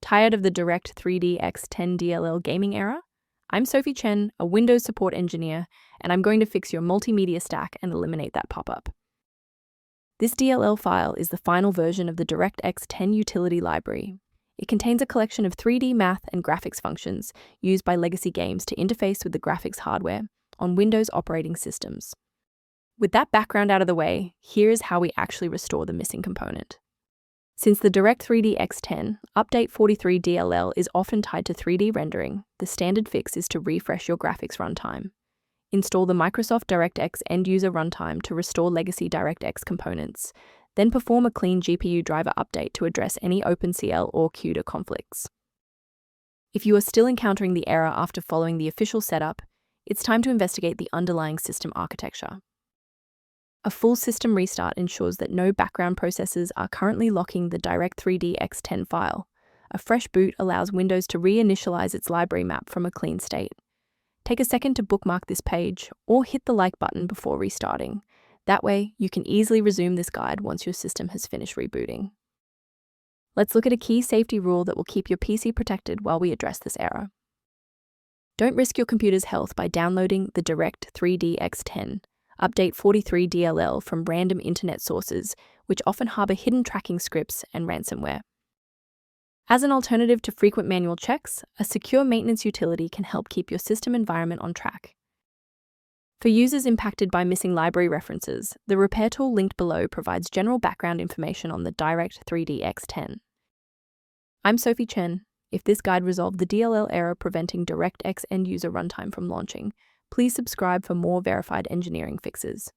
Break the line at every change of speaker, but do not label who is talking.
Tired of the DirectX End-User gaming error? I'm Sophie Chen, a Windows support engineer, and I'm going to fix your multimedia stack and eliminate that pop-up. This DLL file is the final version of the DirectX 10 utility library. It contains a collection of 3D math and graphics functions used by legacy games to interface with the graphics hardware on Windows operating systems. With that background out of the way, here's how we actually restore the missing component. Since the DirectX 10, Update 43 DLL is often tied to 3D rendering, the standard fix is to refresh your graphics runtime. Install the Microsoft DirectX End-User Runtime to restore legacy DirectX components, then perform a clean GPU driver update to address any OpenCL or CUDA conflicts. If you are still encountering the error after following the official setup, it's time to investigate the underlying system architecture. A full system restart ensures that no background processes are currently locking the DirectX 10 file. A fresh boot allows Windows to reinitialize its library map from a clean state. Take a second to bookmark this page or hit the like button before restarting. That way, you can easily resume this guide once your system has finished rebooting. Let's look at a key safety rule that will keep your PC protected while we address this error. Don't risk your computer's health by downloading the DirectX 10. Update 43 DLL from random internet sources, which often harbor hidden tracking scripts and ransomware. As an alternative to frequent manual checks, a secure maintenance utility can help keep your system environment on track. For users impacted by missing library references, the repair tool linked below provides general background information on the DirectX 10. I'm Sophie Chen. If this guide resolved the DLL error preventing DirectX End-User Runtime from launching, please subscribe for more verified engineering fixes.